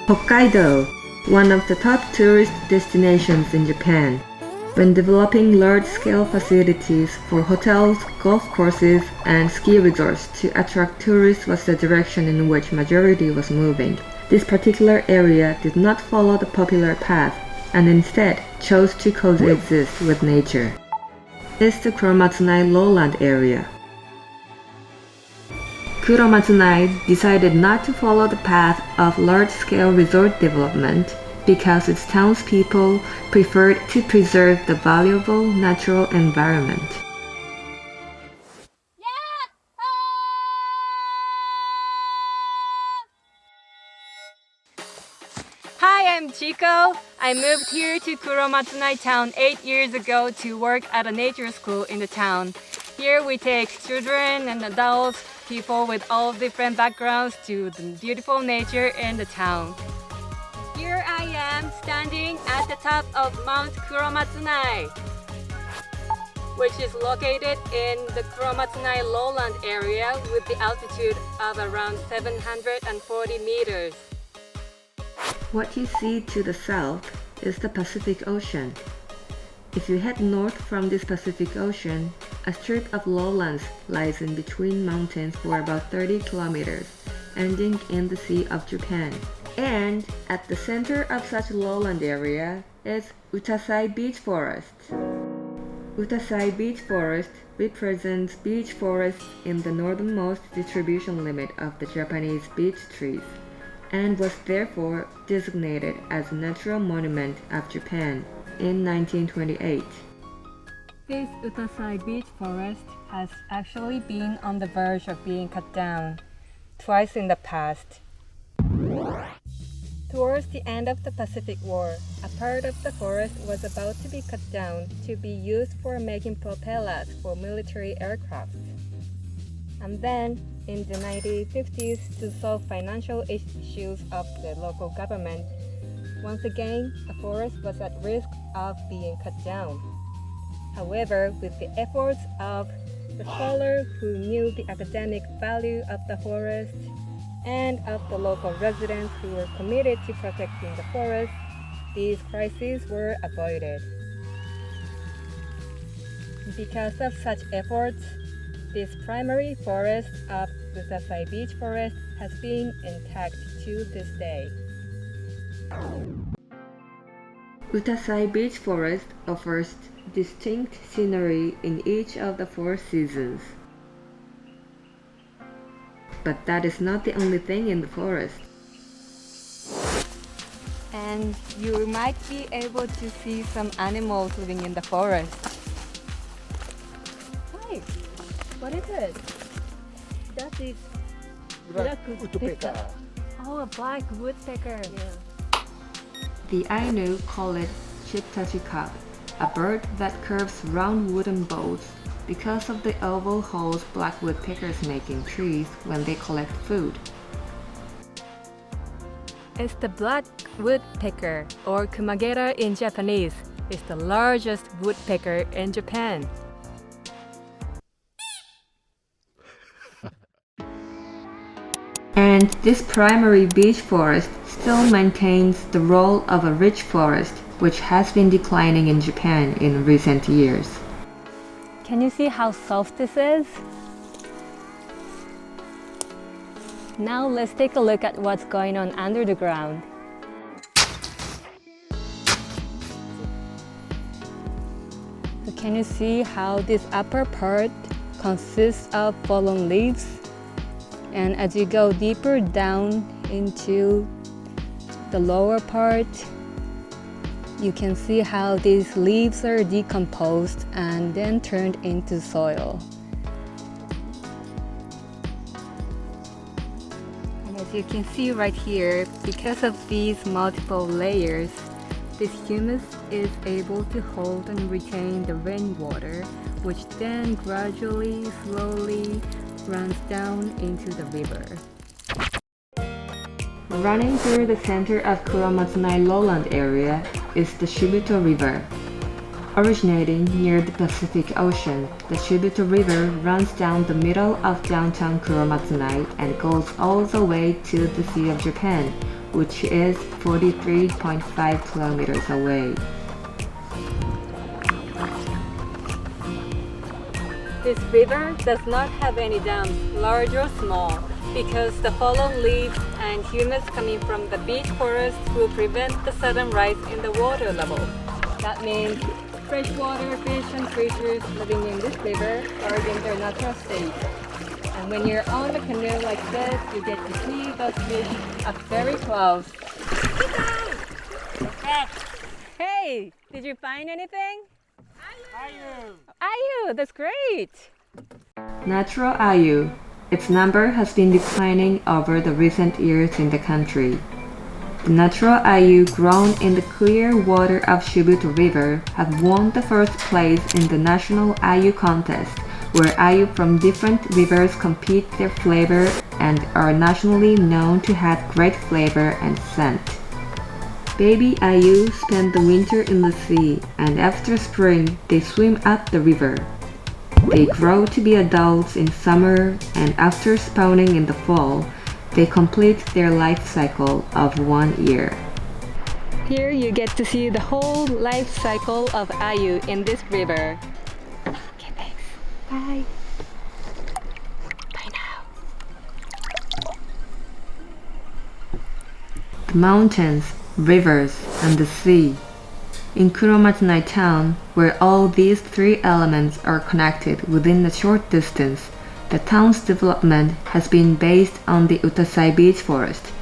Hokkaido, one of the top tourist destinations in Japan. When developing large-scale facilities for hotels, golf courses, and ski resorts to attract tourists was the direction in which majority was moving. This particular area did not follow the popular path, and instead chose to coexist with nature. This is the Kuromatsunai Lowland area. Kuromatsunai decided not to follow the path of large-scale resort development because its townspeople preferred to preserve the valuable natural environment. Hi, I'm Chico. I moved here to Kuromatsunai town 8 years ago to work at a nature school in the town. Here we take children and adults, people with all different backgrounds to the beautiful nature in the town. Here I am standing at the top of Mount Kuromatsunai, which is located in the Kuromatsunai Lowland area with the altitude of around 740 meters. What you see to the south is the Pacific Ocean. If you head north from this Pacific Ocean, a strip of lowlands lies in between mountains for about 30 kilometers, ending in the Sea of Japan. And at the center of such lowland area is Utasai beech forest. Utasai beech forest represents beech forests in the northernmost distribution limit of the Japanese beech trees, and was therefore designated as a natural monument of Japan in 1928. This Utasai beech forest has actually been on the verge of being cut down twice in the past. Towards the end of the Pacific War, a part of the forest was about to be cut down to be used for making propellers for military aircraft. And then, in the 1950s, to solve financial issues of the local government, once again, a forest was at risk of being cut down. However, with the efforts of the scholar who knew the academic value of the forest and of the local residents who were committed to protecting the forest, these crises were avoided. Because of such efforts, this primary forest of the Utasai beech forest has been intact to this day. Utasai beech forest offers distinct scenery in each of the 4 seasons. But that is not the only thing in the forest. And you might be able to see some animals living in the forest. Hi, what is it? That is black woodpecker. Oh, a black woodpecker. Yeah. The Ainu call it Sachiko, a bird that curves round wooden boats because of the oval holes black woodpeckers make in trees when they collect food. It's the black woodpecker, or kumagera in Japanese. It's the largest woodpecker in Japan. And this primary beech forest still maintains the role of a rich forest, which has been declining in Japan in recent years. Can you see how soft this is? Now let's take a look at what's going on under the ground. So can you see how this upper part consists of fallen leaves? And as you go deeper down into the lower part, you can see how these leaves are decomposed and then turned into soil. And as you can see right here, because of these multiple layers, this humus is able to hold and retain the rainwater, which then gradually, slowly runs down into the river. Running through the center of Kuromatsunai Lowland area is the Shibuta River. Originating near the Pacific Ocean, the Shibuta River runs down the middle of downtown Kuromatsunai and goes all the way to the Sea of Japan, which is 43.5 kilometers away. This river does not have any dams, large or small, because the fallen leaves and humus coming from the beech forest will prevent the sudden rise in the water level. That means freshwater fish and creatures living in this river are in their natural state. And when you're on a canoe like this, you get to see those fish up very close. Hey, did you find anything? Ayu, that's great. Natural ayu. Its number has been declining over the recent years in the country. The natural ayu grown in the clear water of Shibuta River have won the first place in the national ayu contest, where ayu from different rivers compete their flavor and are nationally known to have great flavor and scent. Baby ayu spend the winter in the sea, and after spring they swim up the river. They grow to be adults in summer, and after spawning in the fall, they complete their life cycle of 1 year. Here you get to see the whole life cycle of ayu in this river. Okay, thanks. Bye. Bye now. The mountains, rivers, and the sea. In Kuromatsunai town, where all these three elements are connected within a short distance, the town's development has been based on the Utasai beech forest,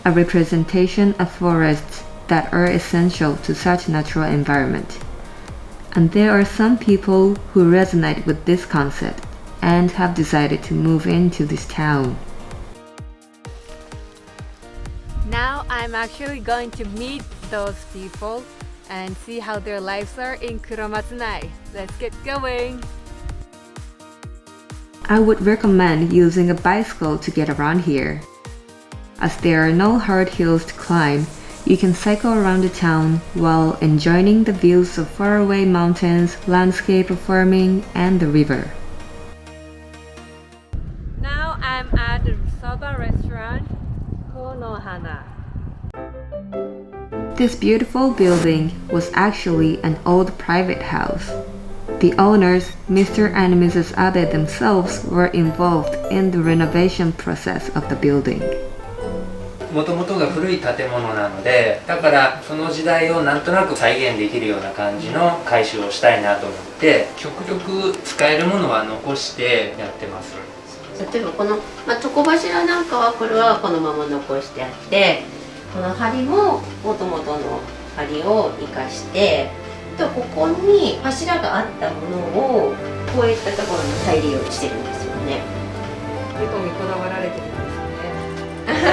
a representation of forests that are essential to such natural environment. And there are some people who resonate with this concept and have decided to move into this town. Now I'm actually going to meet those people and see how their lives are in Kuromatsunai. Let's get going! I would recommend using a bicycle to get around here. As there are no hard hills to climb, you can cycle around the town while enjoying the views of faraway mountains, landscape of farming, and the river. Now I'm at the soba restaurant, Konohana. This beautiful building was actually an old private house. The owners, Mr. and Mrs. Abe themselves, were involved in the renovation process of the building. もともとが古い建物なので、だからその時代をなんとなく再現できるような感じの改修をしたいなと思って、極力使えるものは残してやってます。例えばこの、床柱なんかはこれはこのまま残してあって、この梁も元々の梁を生かして、ここに柱があったものをこういったところに再利用してるんですよね。結構にこだわられてるんですね。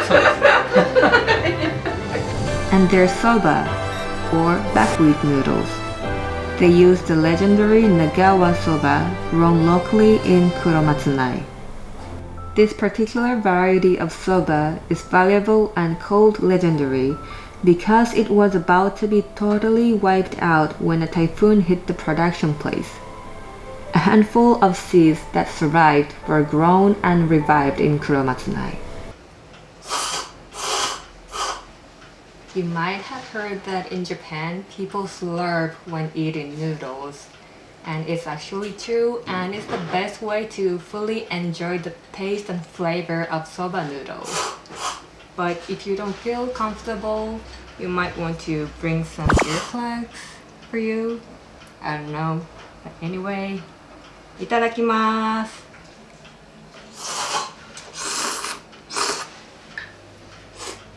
そうですね。And their soba, or buckwheat noodles. They use the legendary Nagawa soba grown locally in Kuromatsunai. This particular variety of soba is valuable and called legendary because it was about to be totally wiped out when a typhoon hit the production place. A handful of seeds that survived were grown and revived in Kuromatsunai. You might have heard that in Japan, people slurp when eating noodles. And it's actually true, and it's the best way to fully enjoy the taste and flavor of soba noodles. But if you don't feel comfortable, you might want to bring some earplugs for you. I don't know. But anyway, いただきます。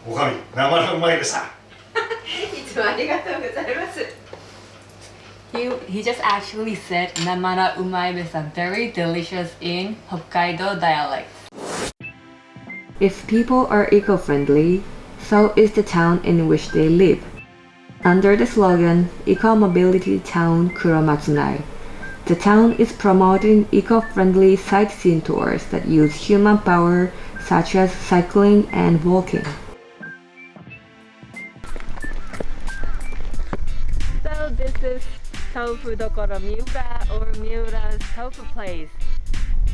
おかみ、生のうまいでさ。いつもありがとうございます。He just actually said namara umai is very delicious in Hokkaido dialect. If people are eco-friendly, so is the town in which they live. Under the slogan Eco-Mobility Town Kuromatsunai, the town is promoting eco-friendly sightseeing tours that use human power such as cycling and walking. So this is Tofu Dokoro Miura or Miura's Tofu Place.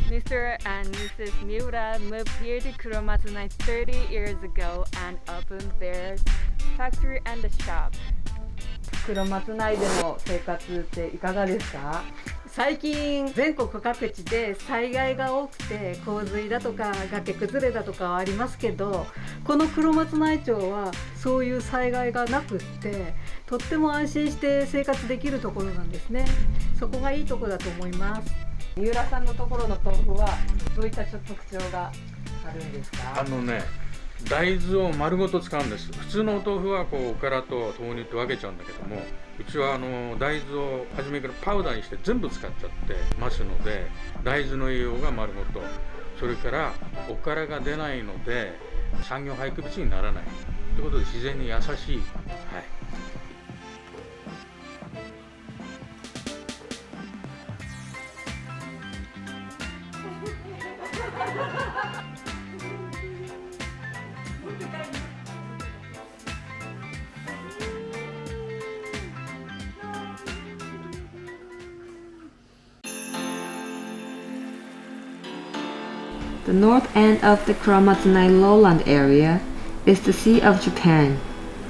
Mr. and Mrs. Miura moved here to Kuromatsunai 30 years ago and opened their factory and a shop. 黒松内での生活っていかがですか？最近全国各地で災害が多くて洪水だとか崖崩れだとかはありますけど、この黒松内町はそういう災害がなくってとっても安心して生活できるところなんですね。そこがいいところだと思います。三浦さんのところの豆腐はどういった特徴があるんですか？大豆を丸ごと使うんです。普通のお豆腐はおからと豆乳って分けちゃうんだけども、うちは大豆を初めからパウダーにして全部使っちゃってますので、大豆の栄養が丸ごと、それからおからが出ないので産業廃棄物にならないということで自然に優しい、はい。The north end of the Kuromatsunai Lowland area is the Sea of Japan,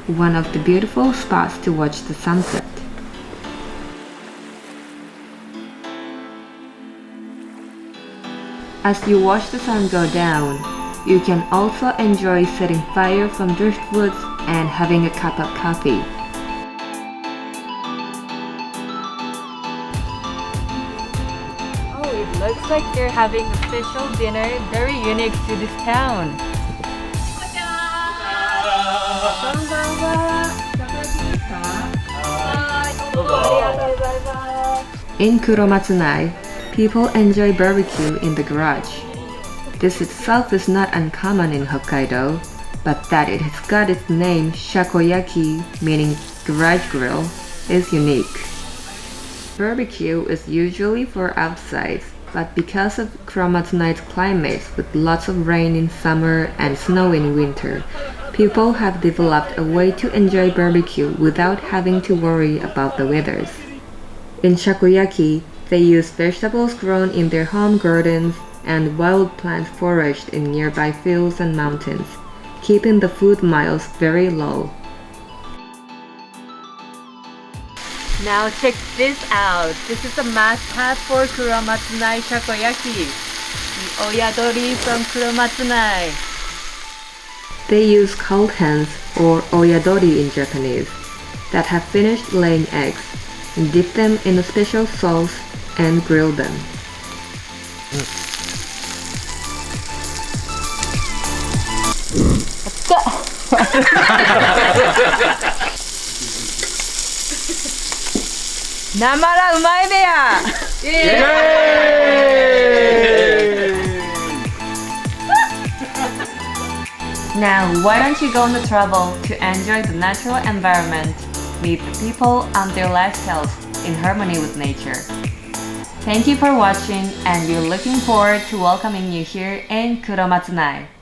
one of the beautiful spots to watch the sunset. As you watch the sun go down, you can also enjoy setting fire from driftwoods and having a cup of coffee. Looks like they're having a special dinner very unique to this town. In Kuromatsunai, people enjoy barbecue in the garage. This itself is not uncommon in Hokkaido, but that it has got its name shakoyaki, meaning garage grill, is unique. Barbecue is usually for outside, but because of Kuromatsunai's climate with lots of rain in summer and snow in winter, people have developed a way to enjoy barbecue without having to worry about the weathers. In shakoyaki, they use vegetables grown in their home gardens and wild plants foraged in nearby fields and mountains, keeping the food miles very low. Now check this out. This is a must-have for Kuromatsunai takoyaki. The oyadori from Kuromatsunai. They use cold hens, or oyadori in Japanese, that have finished laying eggs, and dip them in a special sauce and grill them. Namara umai beya! Now, why don't you go on the travel to enjoy the natural environment, meet the people and their lifestyles in harmony with nature. Thank you for watching, and we're looking forward to welcoming you here in Kuromatsunai.